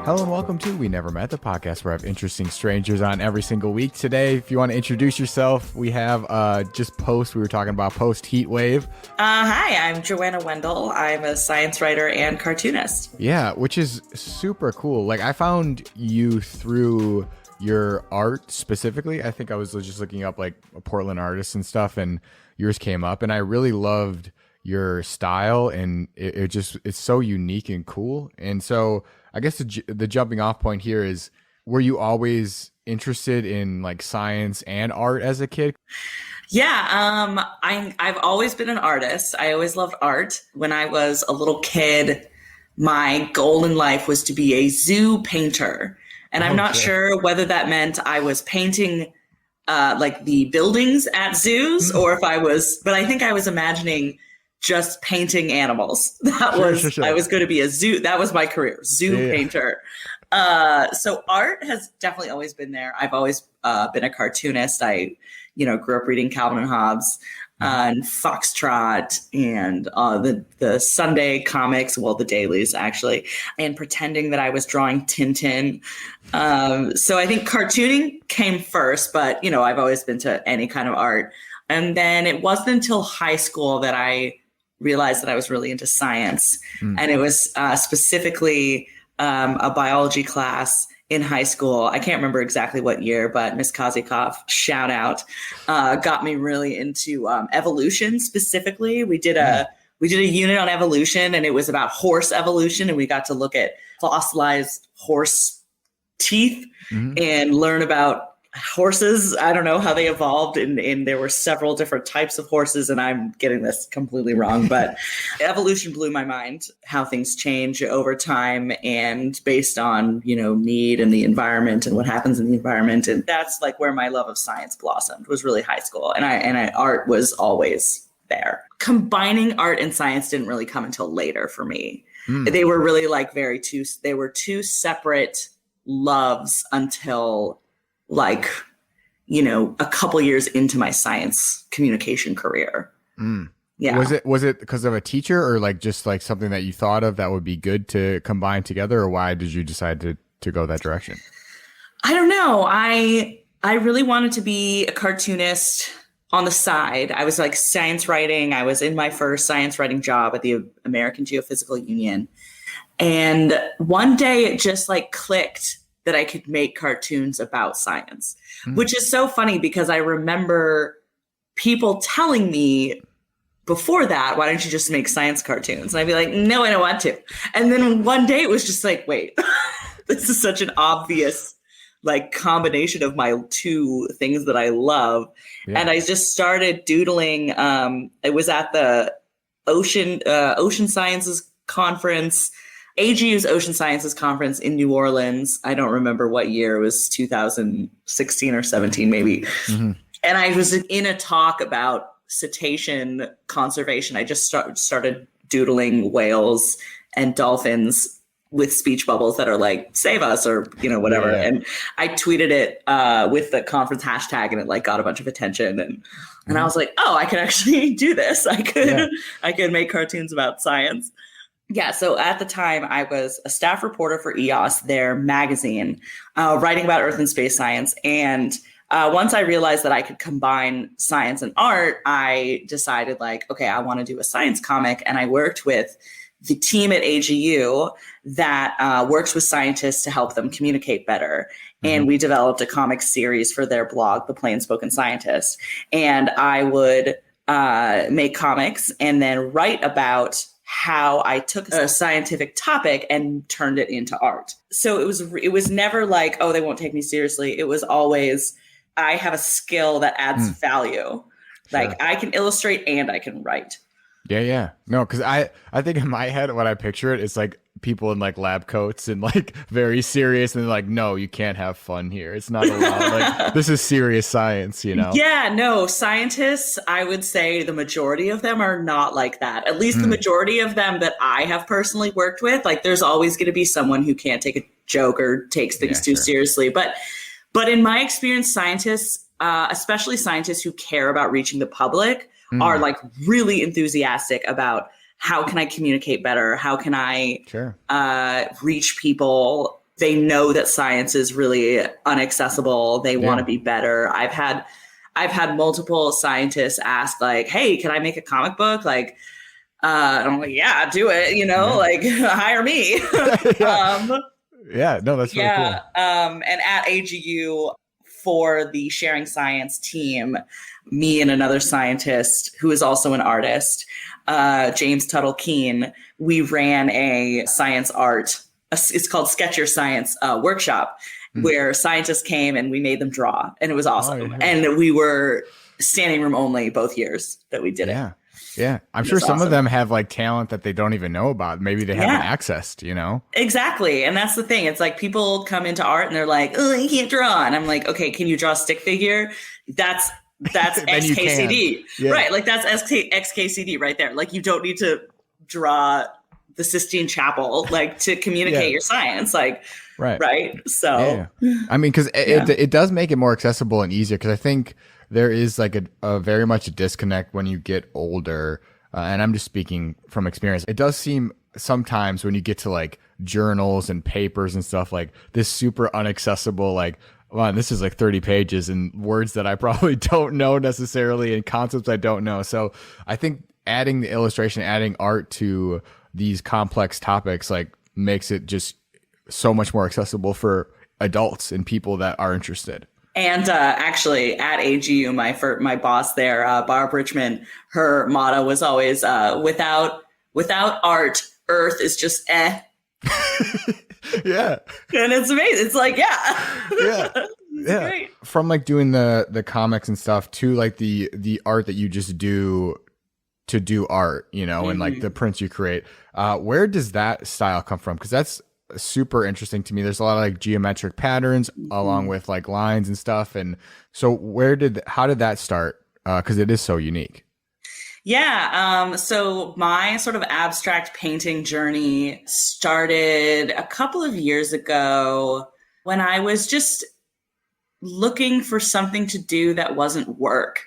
Hello and welcome to We Never Met, the podcast where I have interesting strangers on every single week. Today, if you want to introduce yourself, we have we were talking about post heat wave. Hi, I'm JoAnna Wendel. I'm a science writer and cartoonist. Yeah, which is super cool. Like, I found you through your art specifically. I think I was just looking up like Portland artists and stuff, and yours came up, and I really loved your style, and it's so unique and cool. And so I guess the jumping off point here is, were you always interested in like science and art as a kid? Yeah, I've always been an artist. I always loved art. When I was a little kid, my goal in life was to be a zoo painter. And I'm not sure whether that meant I was painting like the buildings at zoos or if but I think I was imagining just painting animals. Sure. I was going to be a zoo. That was my career, zoo painter. So art has definitely always been there. I've always been a cartoonist. I, grew up reading Calvin and Hobbes and Foxtrot and the Sunday comics, well, the dailies actually, and pretending that I was drawing Tintin. So I think cartooning came first, but I've always been to any kind of art. And then it wasn't until high school that I realized that I was really into science. And it was specifically a biology class in high school. I can't remember exactly what year, but Miss Kozikoff, shout out, got me really into evolution specifically. We did a unit on evolution, and it was about horse evolution, and we got to look at fossilized horse teeth and learn about horses. I don't know how they evolved, and there were several different types of horses, and I'm getting this completely wrong, but evolution blew my mind, how things change over time and based on, need and the environment and what happens in the environment. And that's like where my love of science blossomed, was really high school. And art was always there. Combining art and science didn't really come until later for me. They were really like they were two separate loves until a couple years into my science communication career. Yeah. Was it because of a teacher, or like just like something that you thought of that would be good to combine together, or why did you decide to go that direction? I don't know. I really wanted to be a cartoonist on the side. I was like science writing. I was in my first science writing job at the American Geophysical Union. And one day it just like clicked that I could make cartoons about science, which is so funny because I remember people telling me before that, why don't you just make science cartoons? And I'd be like, no, I don't want to. And then one day it was just like, wait, this is such an obvious like combination of my two things that I love. Yeah. And I just started doodling. It was at the Ocean Sciences Conference, AGU's Ocean Sciences Conference in New Orleans. I don't remember what year. It was 2016 or 17 maybe. And I was in a talk about cetacean conservation. I just started doodling whales and dolphins with speech bubbles that are like, save us, or, whatever. Yeah. And I tweeted it with the conference hashtag, and it like got a bunch of attention. And I was like, oh, I could actually do this. I could make cartoons about science. Yeah, so at the time, I was a staff reporter for EOS, their magazine, writing about Earth and space science. And once I realized that I could combine science and art, I decided like, okay, I want to do a science comic. And I worked with the team at AGU that works with scientists to help them communicate better. And we developed a comic series for their blog, The Plain Spoken Scientist. And I would make comics and then write about how I took a scientific topic and turned it into art. So it was never like, oh, they won't take me seriously. It was always, I have a skill that adds value. Like I can illustrate and I can write. Yeah. No, because I think in my head, when I picture it, it's like people in like lab coats and like very serious, and they're like, no, you can't have fun here. It's not allowed. Like, this is serious science, Yeah, no, scientists, I would say the majority of them are not like that. At least the majority of them that I have personally worked with, like there's always going to be someone who can't take a joke or takes things too seriously. But in my experience, scientists, especially scientists who care about reaching the public, are like really enthusiastic about how can I communicate better? How can I reach people They know that science is really inaccessible. They want to be better. I've had multiple scientists ask like, hey, can I make a comic book? Like, and I'm like, yeah, do it, like hire me. No, that's really cool. And at AGU for the Sharing Science team, me and another scientist who is also an artist, James Tuttle Keene, we ran a science art. It's called Sketch Your Science workshop, where scientists came and we made them draw, and it was awesome. And we were standing room only both years that we did it. Yeah. I'm sure some of them have like talent that they don't even know about. Maybe they haven't accessed, Exactly. And that's the thing. It's like people come into art and they're like, oh, I can't draw. And I'm like, okay, can you draw a stick figure? That's XKCD. Right. Like that's XKCD right there. Like you don't need to draw the Sistine Chapel, like to communicate your science. Like, right. So, I mean, cause it does make it more accessible and easier. Cause I think there is like a very much a disconnect when you get older. And I'm just speaking from experience. It does seem sometimes when you get to like journals and papers and stuff like this super inaccessible, like, wow, this is like 30 pages and words that I probably don't know necessarily and concepts I don't know. So I think adding the illustration, adding art to these complex topics, like makes it just so much more accessible for adults and people that are interested. And actually at AGU, my boss there, Barb Richmond, her motto was always, without art, Earth is just eh. Yeah. And it's amazing. It's like, it's great. From like doing the comics and stuff to like the art that you just do to do art, and like the prints you create. Where does that style come from? Because that's super interesting to me. There's a lot of like geometric patterns along with like lines and stuff. And so how did that start? Because it is so unique. Yeah. So my sort of abstract painting journey started a couple of years ago when I was just looking for something to do that wasn't work.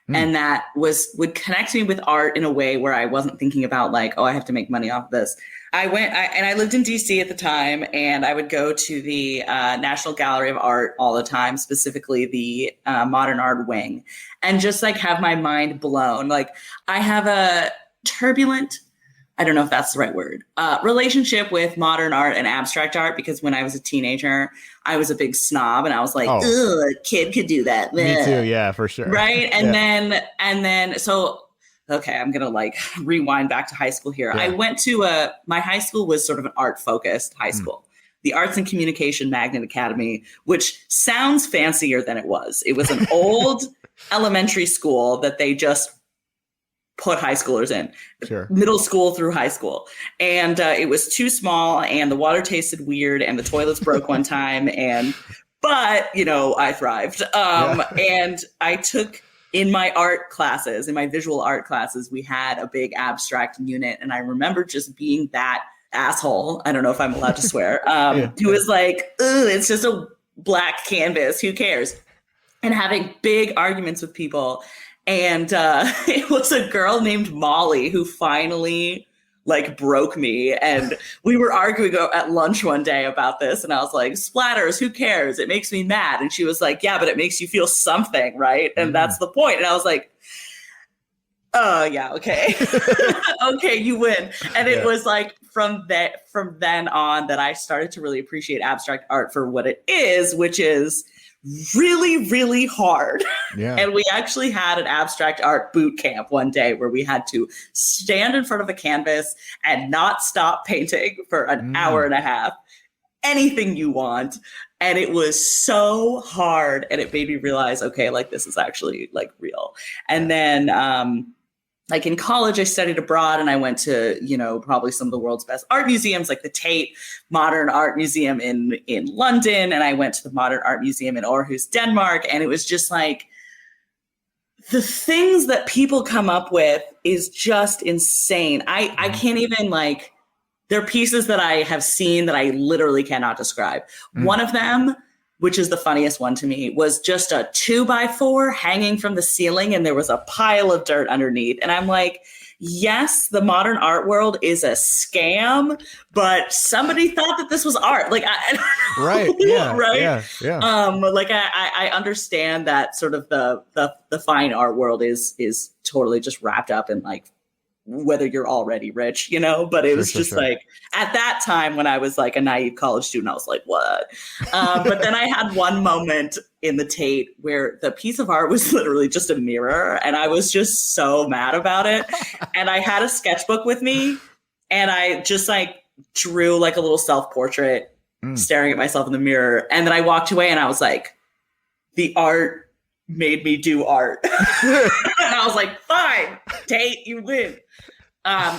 And that would connect me with art in a way where I wasn't thinking about like, oh, I have to make money off this. I lived in DC at the time, and I would go to the National Gallery of Art all the time, specifically the Modern Art Wing, and just like have my mind blown. Like I have a turbulent, I don't know if that's the right word, relationship with modern art and abstract art, because when I was a teenager, I was a big snob and I was like, ugh, a kid could do that. Me too. Yeah, for sure. Right. And then, so, okay, I'm going to like rewind back to high school here. I went to my high school was sort of an art focused high school, the Arts and Communication Magnet Academy, which sounds fancier than it was. It was an old elementary school that they just put high schoolers in, middle school through high school. And it was too small, and the water tasted weird, and the toilets broke one time. But I thrived. And I took in my art classes, in my visual art classes, we had a big abstract unit. And I remember just being that asshole. I don't know if I'm allowed to swear. Who was like, ugh, it's just a black canvas. Who cares? And having big arguments with people. And it was a girl named Molly who finally like broke me. And we were arguing at lunch one day about this. And I was like, splatters, who cares? It makes me mad. And she was like, yeah, but it makes you feel something, right? And that's the point. And I was like, oh, yeah, okay. Okay, you win. And it was like from then on that I started to really appreciate abstract art for what it is, which is really, really hard. And we actually had an abstract art boot camp one day where we had to stand in front of a canvas and not stop painting for an hour and a half, anything you want. And it was so hard, and it made me realize, okay, like this is actually like real. And then like in college, I studied abroad, and I went to, probably some of the world's best art museums, like the Tate Modern Art Museum in London. And I went to the Modern Art Museum in Aarhus, Denmark. And it was just like, the things that people come up with is just insane. I can't even like, there are pieces that I have seen that I literally cannot describe. One of them, which is the funniest one to me, was just a 2x4 hanging from the ceiling, and there was a pile of dirt underneath. And I'm like, yes, the modern art world is a scam, but somebody thought that this was art. Like, I don't know, Right. Yeah. right? Yeah. Like I understand that sort of the fine art world is totally just wrapped up in like whether you're already rich, you know, but it was just like at that time when I was like a naive college student, I was like, what? But then I had one moment in the Tate where the piece of art was literally just a mirror and I was just so mad about it. And I had a sketchbook with me and I just like drew like a little self-portrait staring at myself in the mirror. And then I walked away and I was like, the art made me do art. And I was like, fine, Tate, you win.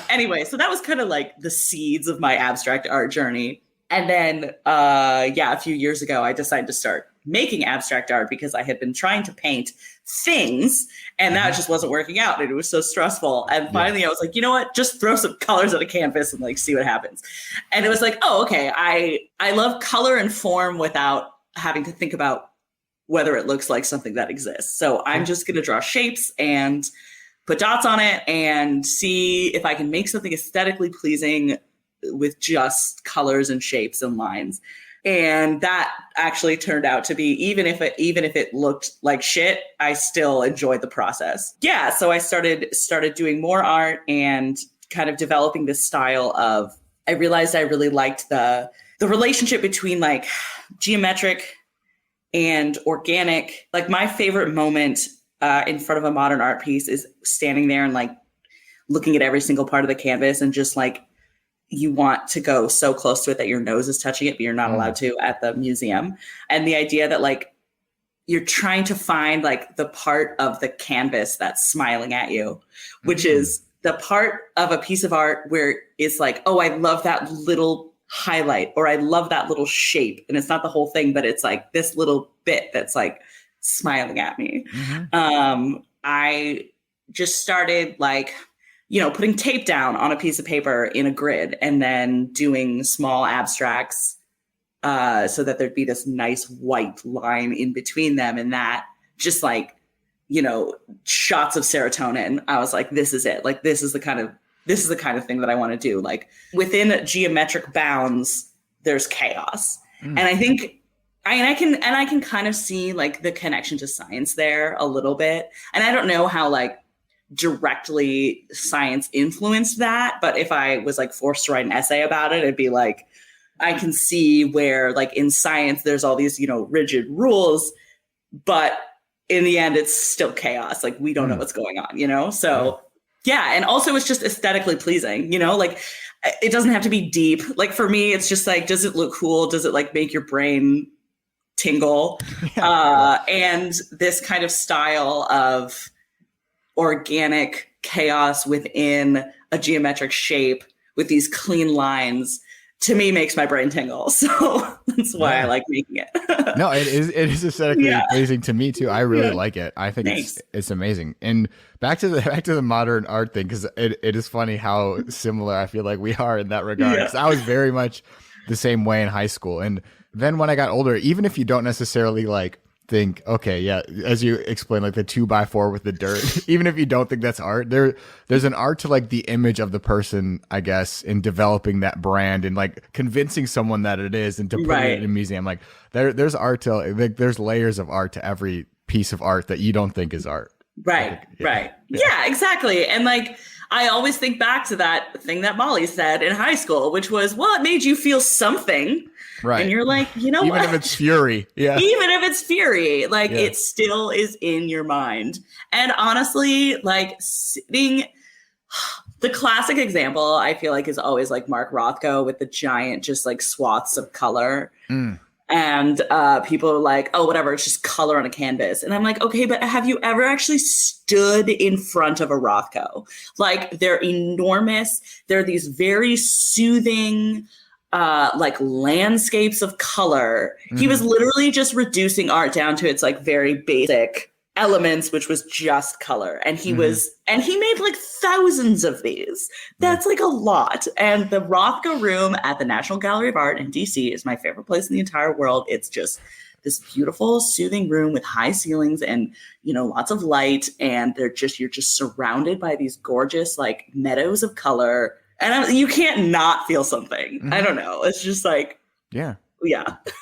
Anyway, so that was kind of like the seeds of my abstract art journey. And then, a few years ago, I decided to start making abstract art because I had been trying to paint things and that just wasn't working out. And it was so stressful. And finally I was like, you know what, just throw some colors on a canvas and like see what happens. And it was like, oh, okay. I love color and form without having to think about whether it looks like something that exists. So I'm just going to draw shapes and put dots on it and see if I can make something aesthetically pleasing with just colors and shapes and lines. And that actually turned out to be, even if it looked like shit, I still enjoyed the process. Yeah. So I started doing more art and kind of developing this style of, I realized I really liked the relationship between like geometric and organic. Like my favorite moment in front of a modern art piece is standing there and like looking at every single part of the canvas and just like, you want to go so close to it that your nose is touching it, but you're not allowed to at the museum. And the idea that like you're trying to find like the part of the canvas that's smiling at you, which is the part of a piece of art where it's like, oh, I love that little highlight, or I love that little shape. And it's not the whole thing, but it's like this little bit that's like smiling at me. I just started like, you know, putting tape down on a piece of paper in a grid and then doing small abstracts so that there'd be this nice white line in between them. And that just like, you know, shots of serotonin. I was like, this is it. Like, this is the kind of thing that I want to do. Like within geometric bounds, there's chaos. And I think I can kind of see like the connection to science there a little bit. And I don't know how like directly science influenced that, but if I was like forced to write an essay about it, it'd be like, I can see where like in science, there's all these, you know, rigid rules, but in the end, it's still chaos. Like we don't know what's going on, you know? So yeah. And also it's just aesthetically pleasing, you know, like it doesn't have to be deep. Like for me, it's just like, does it look cool? Does it like make your brain tingle? And this kind of style of organic chaos within a geometric shape with these clean lines, to me makes my brain tingle. So that's why I like making it. No, it is aesthetically pleasing to me too. I really like it. I think it's amazing. And back to the modern art thing, because it is funny how similar I feel like we are in that regard. Because I was very much the same way in high school. And then when I got older, even if you don't necessarily like think, okay, yeah, as you explained, like the 2x4 with the dirt, even if you don't think that's art, there's an art to like the image of the person, I guess, in developing that brand and like convincing someone that it is, and to put it in a museum. Like there's art to like, there's layers of art to every piece of art that you don't think is art. Right. Yeah, exactly. And like, I always think back to that thing that Molly said in high school, which was, well, it made you feel something. Right. And you're like, you know what? Even if it's fury. Yeah. Even if it's fury, like it still is in your mind. And honestly, like sitting, the classic example I feel like is always like Mark Rothko with the giant, just like swaths of color. And people are like, oh, whatever, it's just color on a canvas. And I'm like, okay, but have you ever actually stood in front of a Rothko? Like they're enormous. They're these very soothing, like landscapes of color. He was literally just reducing art down to its like very basic elements, which was just color. And he made like thousands of these. That's like a lot. And the Rothko room at the National Gallery of Art in DC is my favorite place in the entire world. It's just this beautiful, soothing room with high ceilings and, you know, lots of light. And you're just surrounded by these gorgeous like meadows of color. And you can't not feel something. I don't know. It's just like, yeah.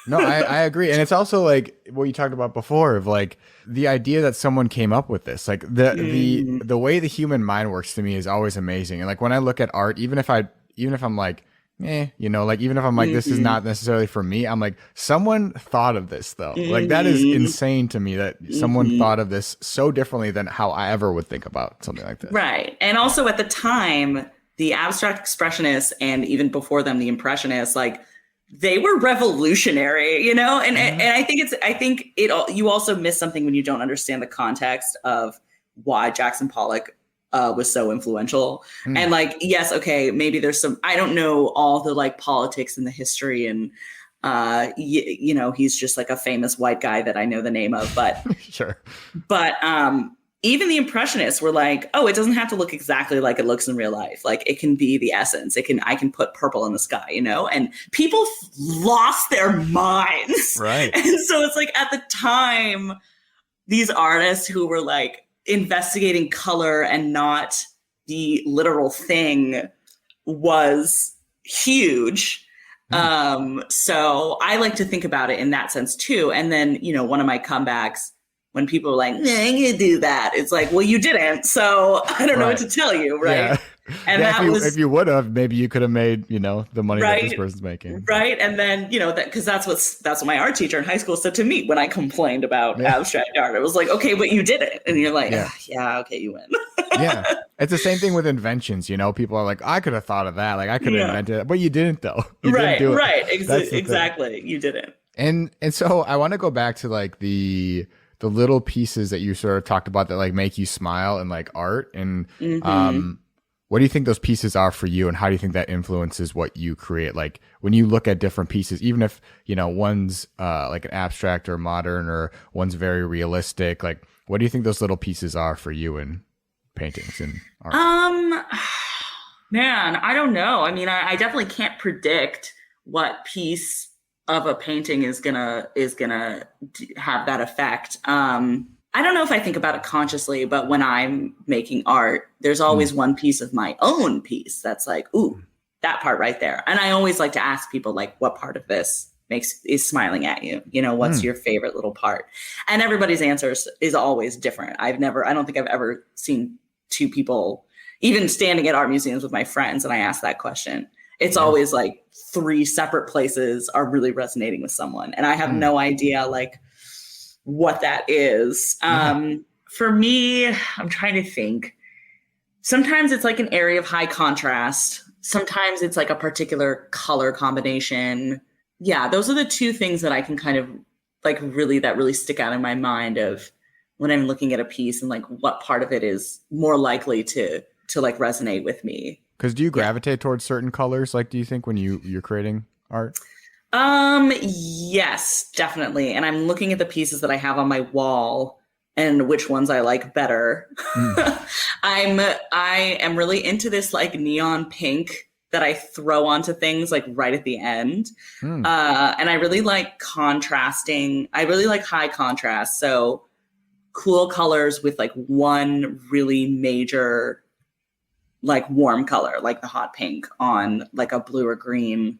No, I agree. And it's also like what you talked about before of like the idea that someone came up with this, like the way the human mind works to me is always amazing. And like when I look at art, even if I'm like, you know, like even if I'm like, this is not necessarily for me, I'm like, someone thought of this though. Like that is insane to me that someone thought of this so differently than how I ever would think about something like this. Right. And also at the time, the abstract expressionists and even before them, the impressionists, like they were revolutionary, you know? And I think you also miss something when you don't understand the context of why Jackson Pollock was so influential. And like, yes, okay, maybe there's some, I don't know all the like politics and the history and, you know, he's just like a famous white guy that I know the name of, but sure. But even the impressionists were like, oh, it doesn't have to look exactly like it looks in real life. Like it can be the essence. I can put purple in the sky, you know? And people lost their minds. Right. And so it's like at the time, these artists who were like investigating color and not the literal thing was huge. So I like to think about it in that sense too. And then, you know, one of my comebacks, when people are like, you do that. It's like, well, you didn't. So I don't know what to tell you. Right. Yeah. And yeah, if you would have, maybe you could have made, you know, the money that this person's making. Right. And then, you know, because that's what my art teacher in high school said to me when I complained about abstract art. It was like, okay, but you did it. And you're like, yeah, okay, you win. Yeah. It's the same thing with inventions. You know, people are like, I could have thought of that. Like I could have invented it, but you didn't though. You didn't do it. Right. Exactly. You didn't. And so I want to go back to like the little pieces that you sort of talked about that like make you smile in like art. And what do you think those pieces are for you, and how do you think that influences what you create? Like when you look at different pieces, even if, you know, one's like an abstract or modern or one's very realistic, like what do you think those little pieces are for you in paintings and art? Man, I don't know. I mean, I definitely can't predict what piece of a painting is gonna have that effect. I don't know if I think about it consciously, but when I'm making art, there's always one piece of my own piece that's like, ooh, that part right there. And I always like to ask people like, what part of this is smiling at you? You know, what's your favorite little part? And everybody's answer is always different. I don't think I've ever seen two people, even standing at art museums with my friends, and I ask that question. It's always like three separate places are really resonating with someone. And I have no idea like what that is. For me, I'm trying to think. Sometimes it's like an area of high contrast. Sometimes it's like a particular color combination. Yeah, those are the two things that I can kind of like really stick out in my mind of when I'm looking at a piece and like what part of it is more likely to like resonate with me. Because do you gravitate towards certain colors? Like, do you think when you're creating art? Yes, definitely. And I'm looking at the pieces that I have on my wall and which ones I like better. I am really into this like neon pink that I throw onto things like right at the end. And I really like contrasting. I really like high contrast. So cool colors with like one really major like warm color, like the hot pink on like a blue or green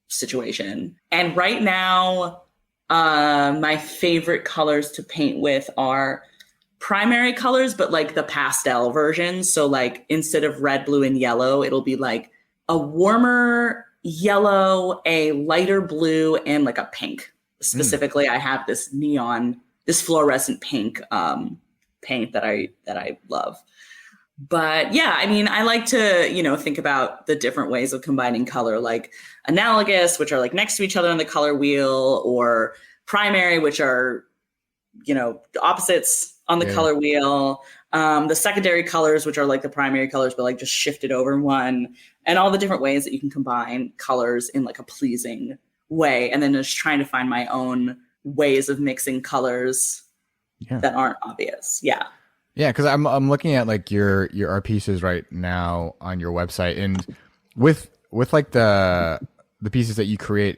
situation. And right now, my favorite colors to paint with are primary colors, but like the pastel versions. So like instead of red, blue, and yellow, it'll be like a warmer yellow, a lighter blue, and like a pink. Specifically, I have this fluorescent pink paint that I love. But yeah, I mean, I like to, you know, think about the different ways of combining color, like analogous, which are like next to each other on the color wheel, or primary, which are, you know, opposites on the color wheel. The secondary colors, which are like the primary colors, but like just shifted over one, and all the different ways that you can combine colors in like a pleasing way. And then just trying to find my own ways of mixing colors that aren't obvious. Yeah. Yeah, because I'm looking at like your art pieces right now on your website, and with like the pieces that you create,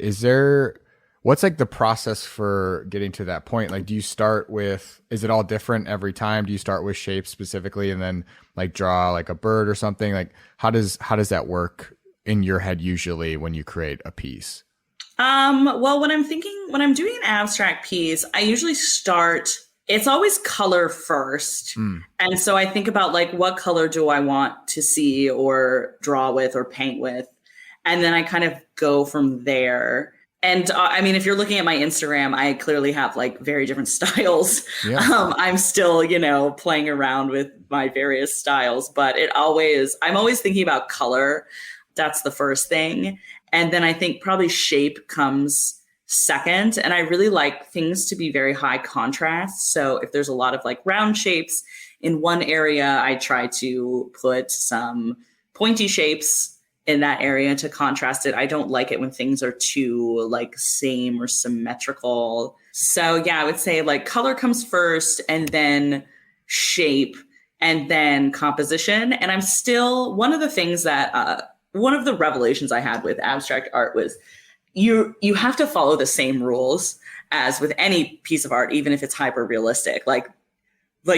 What's like the process for getting to that point? Like, do you start with, is it all different every time? Do you start with shapes specifically and then like draw like a bird or something? Like, how does that work in your head usually when you create a piece? Well, when I'm doing an abstract piece, I usually start, it's always color first. And so I think about like, what color do I want to see or draw with or paint with? And then I kind of go from there. And I mean, if you're looking at my Instagram, I clearly have like very different styles. Yeah. I'm still, playing around with my various styles, but I'm always thinking about color. That's the first thing. And then I think probably shape comes second. And I really like things to be very high contrast. So if there's a lot of like round shapes in one area, I try to put some pointy shapes in that area to contrast it. I don't like it when things are too like same or symmetrical. So yeah, I would say like color comes first and then shape and then composition. And I'm still, one of the things that, one of the revelations I had with abstract art was you have to follow the same rules as with any piece of art, even if it's hyper realistic. Like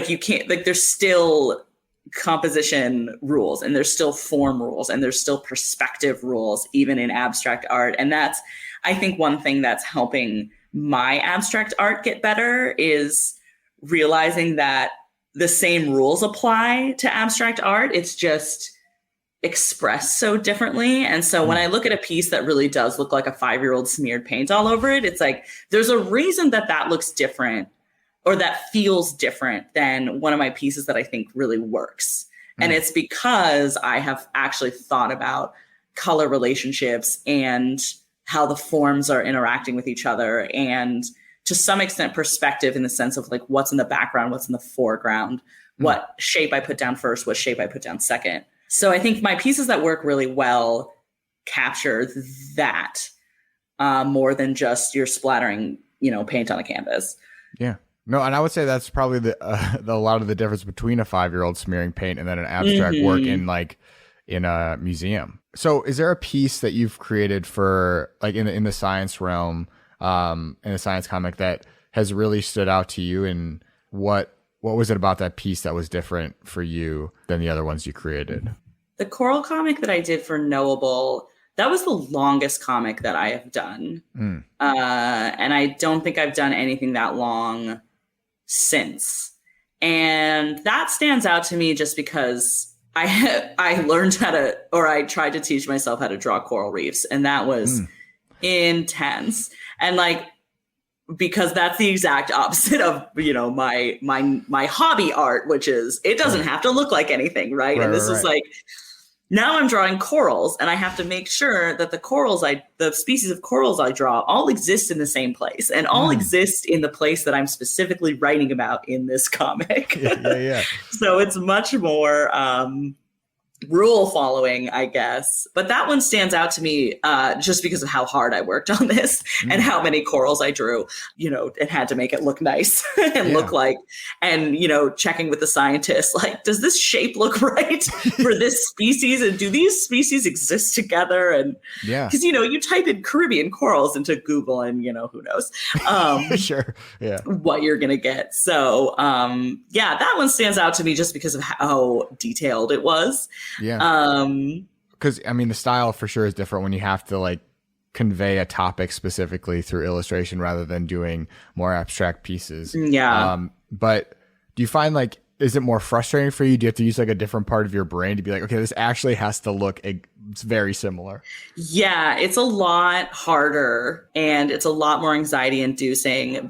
you can't, like there's still composition rules and there's still form rules and there's still perspective rules, even in abstract art. And that's, I think, one thing that's helping my abstract art get better is realizing that the same rules apply to abstract art. It's just expressed so differently. And so when I look at a piece that really does look like a 5-year-old smeared paint all over it, it's like, there's a reason that looks different or that feels different than one of my pieces that I think really works. And it's because I have actually thought about color relationships and how the forms are interacting with each other. And to some extent, perspective in the sense of like, what's in the background, what's in the foreground, what shape I put down first, what shape I put down second. So I think my pieces that work really well capture that more than just you're splattering, paint on a canvas. Yeah. No, and I would say that's probably a lot of the difference between a 5-year-old smearing paint and then an abstract work in a museum. So is there a piece that you've created for like in the science realm, in a science comic that has really stood out to you, and what was it about that piece that was different for you than the other ones you created? The coral comic that I did for Knowable, that was the longest comic that I have done. And I don't think I've done anything that long since. And that stands out to me just because I learned I tried to teach myself how to draw coral reefs. And that was intense. And like, because that's the exact opposite of, my hobby art, which is, it doesn't have to look like anything. Right. And this is like, now I'm drawing corals, and I have to make sure that the species of corals I draw all exist in the same place and all exist in the place that I'm specifically writing about in this comic. Yeah. So it's much more rule following, I guess. But that one stands out to me just because of how hard I worked on this and how many corals I drew. It had to make it look nice and look like, and, checking with the scientists, like, does this shape look right for this species? And do these species exist together? And because, you type in Caribbean corals into Google and, who knows sure. Yeah. what you're going to get. So, that one stands out to me just because of how detailed it was. Yeah. Because I mean, the style for sure is different when you have to like convey a topic specifically through illustration rather than doing more abstract pieces. Yeah. But do you find like, is it more frustrating for you? Do you have to use like a different part of your brain to be like, okay, this actually has to look it's very similar? Yeah, it's a lot harder and it's a lot more anxiety inducing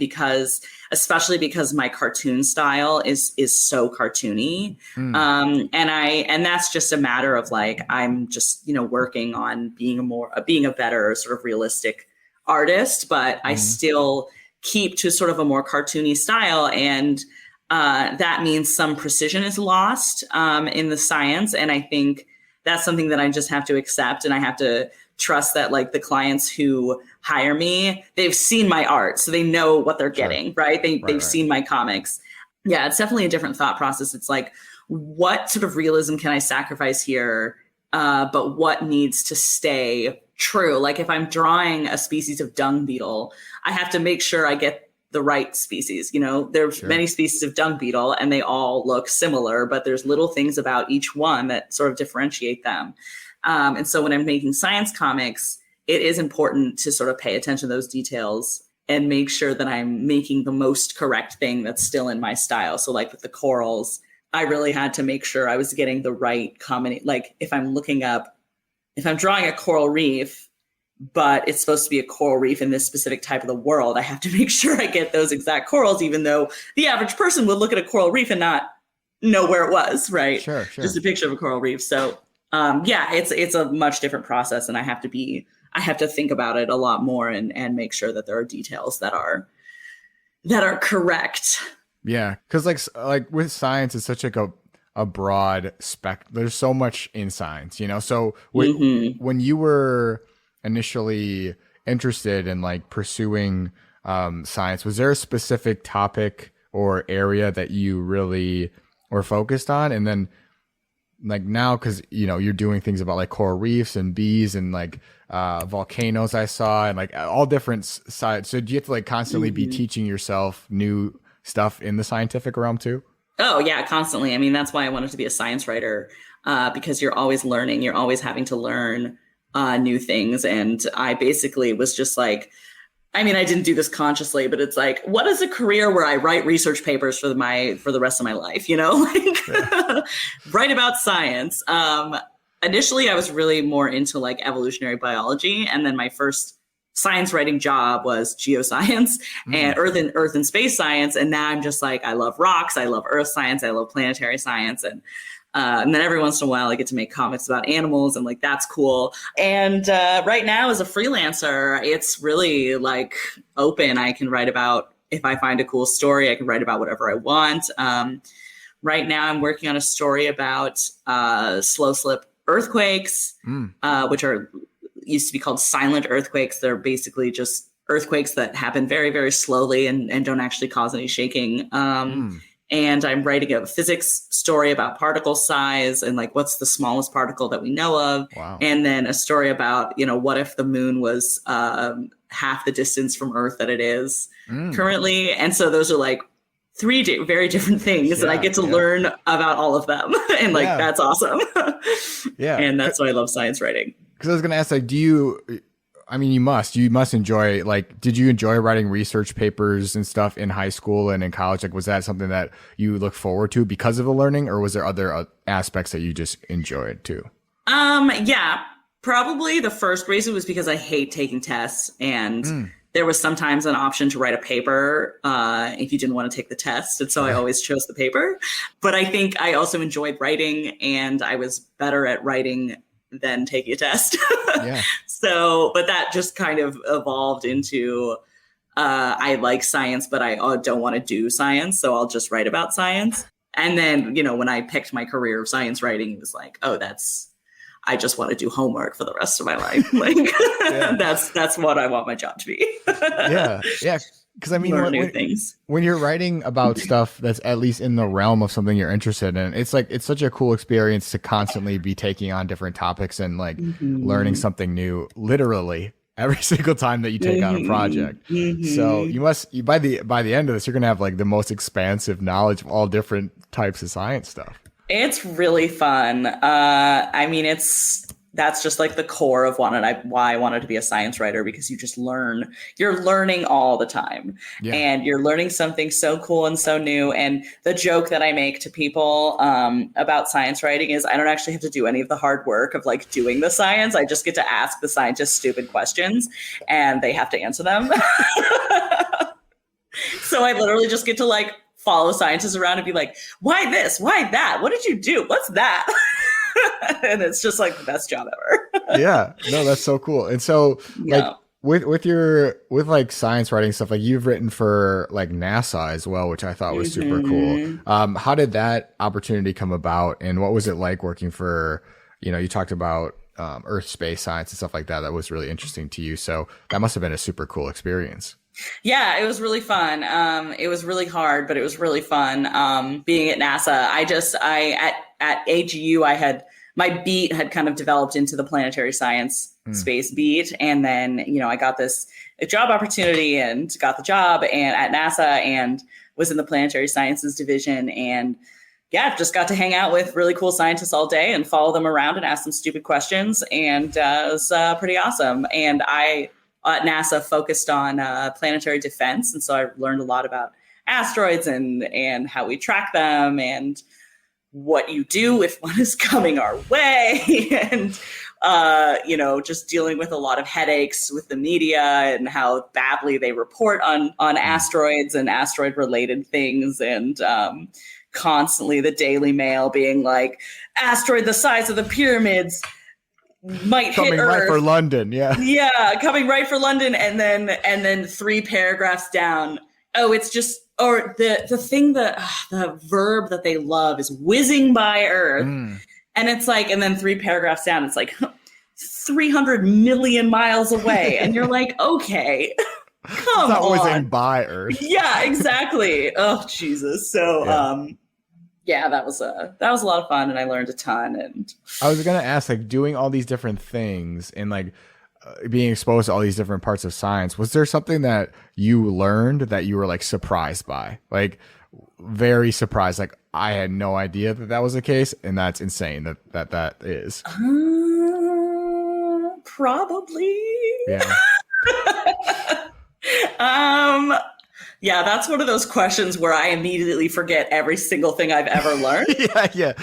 especially because my cartoon style is so cartoony. And that's just a matter of like, I'm just, working on being a better sort of realistic artist, but I still keep to sort of a more cartoony style. And that means some precision is lost in the science. And I think that's something that I just have to accept. And I have to trust that like the clients who hire me, they've seen my art, so they know what they're getting, right? They've seen my comics. Yeah, it's definitely a different thought process. It's like, what sort of realism can I sacrifice here but what needs to stay true. Like if I'm drawing a species of dung beetle, I have to make sure I get the right species. There's many species of dung beetle and they all look similar, but there's little things about each one that sort of differentiate them. And so when I'm making science comics, it is important to sort of pay attention to those details and make sure that I'm making the most correct thing that's still in my style. So like with the corals, I really had to make sure I was getting the right combination. Like if I'm drawing a coral reef, but it's supposed to be a coral reef in this specific type of the world, I have to make sure I get those exact corals, even though the average person would look at a coral reef and not know where it was, right? Sure. Just a picture of a coral reef. So it's a much different process, and I have to think about it a lot more and make sure that there are details that are correct. Yeah, because like with science, it's such like a broad spec. There's so much in science, So when you were initially interested in like pursuing science, was there a specific topic or area that you really were focused on? And then like now, because you're doing things about like coral reefs and bees and like volcanoes I saw, and like all different sides. So do you have to like constantly be teaching yourself new stuff in the scientific realm too? Oh yeah, constantly. I mean, that's why I wanted to be a science writer, because you're always learning, you're always having to learn new things. And I basically was just like, I mean, I didn't do this consciously, but it's like, what is a career where I write research papers for the rest of my life, write about science. Initially, I was really more into like evolutionary biology. And then my first science writing job was geoscience and earth and space science. And now I'm just like, I love rocks. I love earth science. I love planetary science. And then every once in a while I get to make comics about animals, and like, that's cool. And right now as a freelancer, it's really like open. I can write about, if I find a cool story, I can write about whatever I want. Right now I'm working on a story about slow slip earthquakes, which used to be called silent earthquakes. They're basically just earthquakes that happen very, very slowly and don't actually cause any shaking. And I'm writing a physics story about particle size and like what's the smallest particle that we know of. Wow. And then a story about, what if the moon was half the distance from Earth that it is currently. And so those are like three very different things, and I get to learn about all of them. And like, that's awesome. And that's why I love science writing. Because I was going to ask, like, you must enjoy, like, did you enjoy writing research papers and stuff in high school and in college? Like, was that something that you look forward to because of the learning, or was there other aspects that you just enjoyed too? Yeah, probably the first reason was because I hate taking tests, and there was sometimes an option to write a paper if you didn't want to take the test. And so I always chose the paper. But I think I also enjoyed writing, and I was better at writing than taking a test. So, but that just kind of evolved into, I like science, but I don't want to do science. So I'll just write about science. And then, when I picked my career of science writing, it was like, I just want to do homework for the rest of my life. Like that's what I want my job to be. Yeah. Because I mean, learn new things. When you're writing about stuff that's at least in the realm of something you're interested in, it's like, it's such a cool experience to constantly be taking on different topics and like learning something new, literally every single time that you take on a project. So you by the end of this, you're going to have like the most expansive knowledge of all different types of science stuff. It's really fun. I mean, that's just like the core of why I wanted to be a science writer, because you just you're learning all the time and you're learning something so cool and so new. And the joke that I make to people about science writing is I don't actually have to do any of the hard work of like doing the science. I just get to ask the scientists stupid questions and they have to answer them. So I literally just get to like follow scientists around and be like, why this? Why that? What did you do? What's that? And it's just like the best job ever. Yeah, no, that's so cool. And so like with like science writing stuff, like you've written for like NASA as well, which I thought was super cool. How did that opportunity come about, and what was it like working for, you talked about earth space science and stuff like that. That was really interesting to you. So that must have been a super cool experience. Yeah, it was really fun. It was really hard, but it was really fun being at NASA. At AGU, my beat had kind of developed into the planetary science space beat. And then, I got a job opportunity and got the job and at NASA and was in the planetary sciences division. And yeah, just got to hang out with really cool scientists all day and follow them around and ask them stupid questions. And it was pretty awesome. And I, at NASA, focused on planetary defense. And so I learned a lot about asteroids and how we track them and what you do if one is coming our way. And, just dealing with a lot of headaches with the media and how badly they report on asteroids and asteroid related things. And constantly the Daily Mail being like, asteroid the size of the pyramids might coming hit Earth. Right for London. Yeah, coming right for London. And then 3 paragraphs down, it's just, or the thing that the verb that they love is whizzing by Earth. And it's like, and then 3 paragraphs down, it's like 300 million miles away. And you're like, okay, come it's not on. whizzing by Earth. Yeah, exactly. Oh, Jesus. So, that was a lot of fun, and I learned a ton. And I was gonna ask, like, doing all these different things and like being exposed to all these different parts of science, was there something that you learned that you were like surprised by, like very surprised, like I had no idea that was the case, and that's insane that is? Probably. Yeah. Yeah, that's one of those questions where I immediately forget every single thing I've ever learned. Yeah.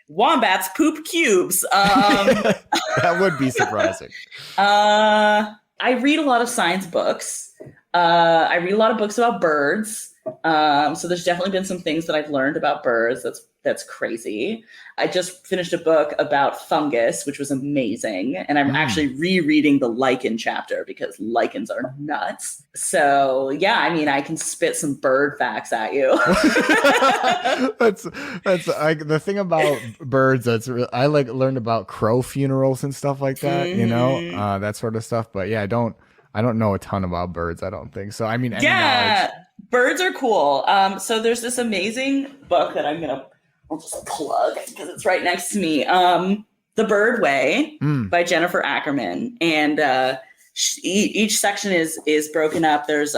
Wombats poop cubes. That would be surprising. I read a lot of science books. I read a lot of books about birds. So there's definitely been some things that I've learned about birds. That's crazy. I just finished a book about fungus, which was amazing. And I'm actually rereading the lichen chapter because lichens are nuts. So yeah, I mean, I can spit some bird facts at you. that's the thing about birds. I like learned about crow funerals and stuff like that, that sort of stuff. But yeah, I don't know a ton about birds. I don't think so. I mean, yeah, birds are cool. So there's this amazing book that I'll just plug because it's right next to me. The Bird Way by Jennifer Ackerman. And each section is broken up. There's,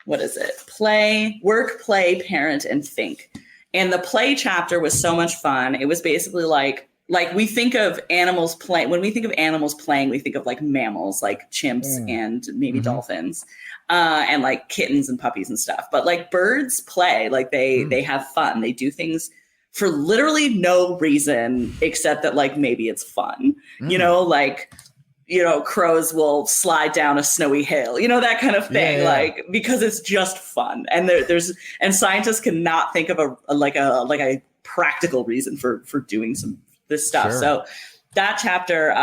what is it? Play, work, play, parent, and think. And the play chapter was so much fun. It was basically like we think of animals playing. When we think of animals playing, we think of like mammals, like chimps and maybe dolphins. And like kittens and puppies and stuff. But like birds play, like they have fun. They do things for literally no reason except that like maybe it's fun. Crows will slide down a snowy hill, that kind of thing, like because it's just fun. And and scientists cannot think of a practical reason for doing this stuff. Sure. So that chapter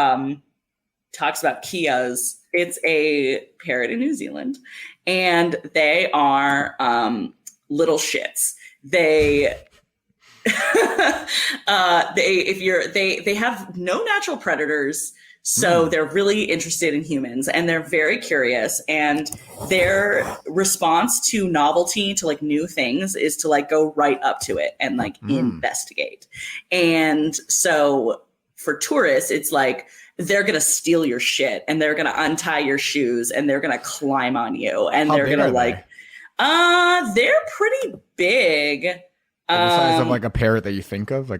talks about Kias. It's a parrot in New Zealand, and they are little shits. They they have no natural predators, so they're really interested in humans, and they're very curious. And their response to novelty, to like new things, is to like go right up to it and like investigate. And so for tourists, it's like they're going to steal your shit and they're going to untie your shoes and they're going to climb on you. And they're going to like, they're pretty big. The size of like a parrot that you think of,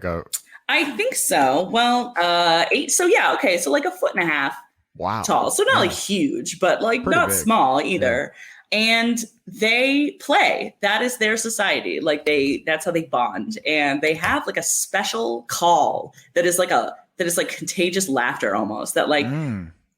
I think so. Well, 8. So yeah. Okay. So like 1.5 feet wow. tall. So not like huge, but like pretty not big. Small either. Yeah. And they play. That is their society. Like that's how they bond. And they have like a special call that is like contagious laughter almost, that like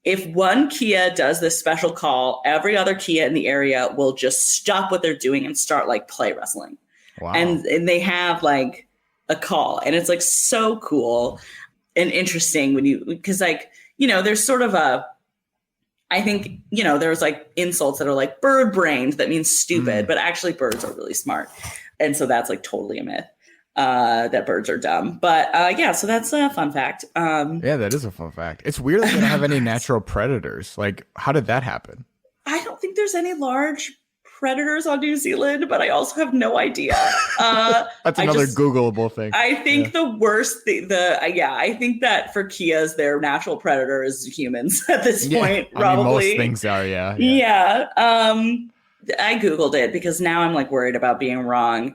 if one Kia does this special call, every other Kia in the area will just stop what they're doing and start like play wrestling. Wow. And they have like a call, and it's like so cool and interesting because like, there's sort of I think, there's like insults that are like bird brained, that means stupid, but actually birds are really smart. And so that's like totally a myth. That birds are dumb. But so that's a fun fact. Yeah, that is a fun fact. It's weird that they don't have any natural predators. Like, how did that happen? I don't think there's any large predators on New Zealand, but I also have no idea. That's another Googleable thing. I think the worst I think that for Kias, their natural predator is humans at this point, probably. I mean, most things are, Yeah. I Googled it because now I'm like worried about being wrong.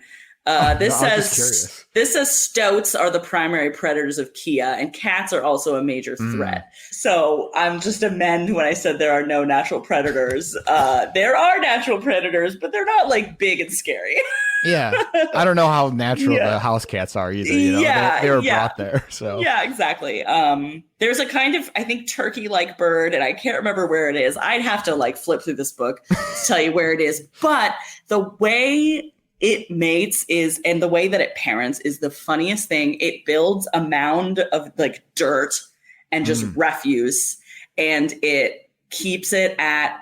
This says stoats are the primary predators of Kia, and cats are also a major threat. So I'm just amend when I said there are no natural predators. There are natural predators, but they're not like big and scary. Yeah, I don't know how natural the house cats are either. You know? They were brought there. So yeah, exactly. There's a kind of, I think, turkey-like bird, and I can't remember where it is. I'd have to like flip through this book to tell you where it is. But the way it mates and the way that it parents is the funniest thing. It builds a mound of like dirt and just refuse, and it keeps it at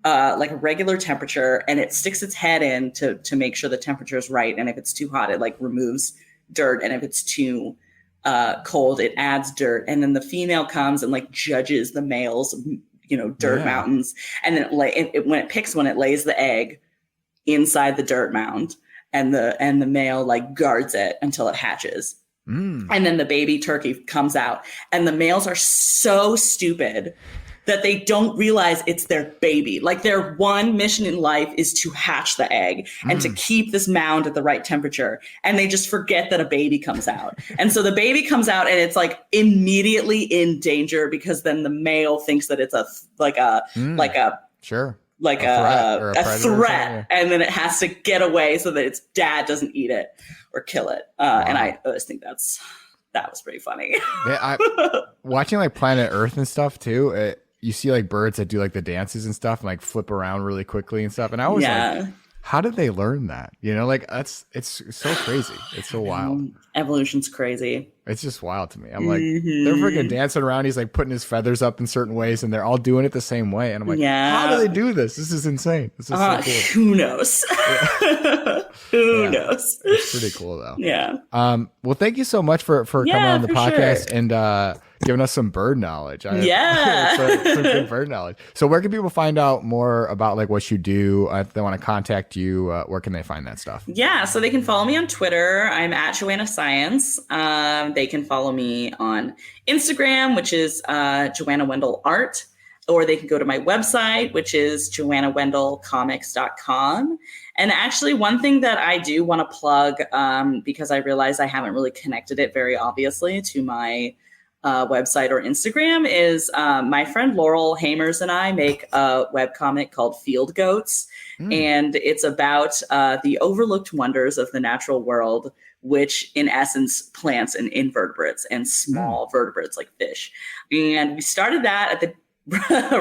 like a regular temperature, and it sticks its head in to make sure the temperature is right. And if it's too hot, it like removes dirt, and if it's too cold, it adds dirt. And then the female comes and like judges the male's, dirt mountains, and then when it picks one, it lays the egg inside the dirt mound, and the male like guards it until it hatches. And then the baby turkey comes out, and the males are so stupid that they don't realize it's their baby. Like their one mission in life is to hatch the egg and to keep this mound at the right temperature. And they just forget that a baby comes out. And so the baby comes out, and it's like immediately in danger, because then the male thinks that it's a threat, and then it has to get away so that its dad doesn't eat it or kill it. And I always think that was pretty funny. Watching like Planet Earth and stuff too. You see like birds that do like the dances and stuff and like flip around really quickly and stuff. And I was like, how did they learn that? Like it's so crazy. It's so wild. Evolution's crazy. It's just wild to me. I'm like, they're freaking dancing around. He's like putting his feathers up in certain ways, and they're all doing it the same way. And I'm like, how do they do this? This is insane. This is so cool. Who knows? Who knows? It's pretty cool though. Yeah. Well, thank you so much for coming on the podcast and giving us some bird knowledge. Some good bird knowledge. So where can people find out more about like what you do? If they want to contact you, where can they find that stuff? Yeah, so they can follow me on Twitter. I'm at JoAnna Science. They can follow me on Instagram, which is JoAnna Wendel Art, or they can go to my website, which is JoAnnaWendelComics.com. And actually, one thing that I do want to plug, because I realize I haven't really connected it very obviously to my website or Instagram, is my friend Laurel Hamers and I make a webcomic called Field Goats. And it's about the overlooked wonders of the natural world, which in essence plants and invertebrates and small vertebrates like fish. And we started that at the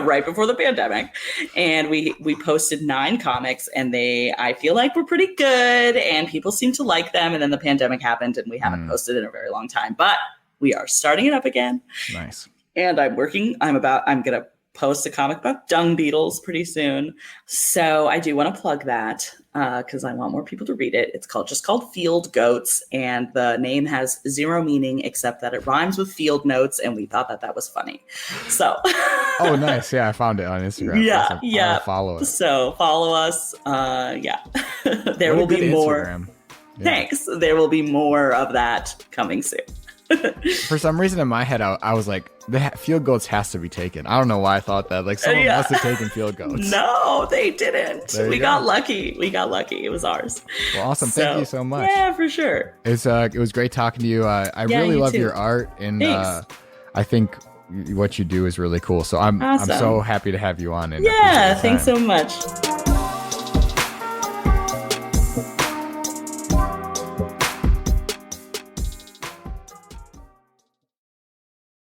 right before the pandemic, and we posted 9 comics, and I feel like we're pretty good, and people seem to like them. And then the pandemic happened, and we haven't posted in a very long time, but we are starting it up again. Nice. And I'm going to post a comic about dung beetles pretty soon. So I do want to plug that because I want more people to read it. It's just called Field Goats, and the name has zero meaning except that it rhymes with field notes, and we thought that was funny. So. Oh, nice. Yeah, I found it on Instagram. Yeah. I'll follow it. So follow us. There will be more. Instagram. Yeah. Thanks. There will be more of that coming soon. For some reason in my head, I was like, the field goats has to be taken. I don't know why I thought that. Like someone must have taken field goats. No, they didn't. We got lucky. It was ours. Well, awesome. Thank you so much. Yeah, for sure. It was great talking to you. I really love your art, and I think what you do is really cool. So I'm so happy to have you on. And thanks so much.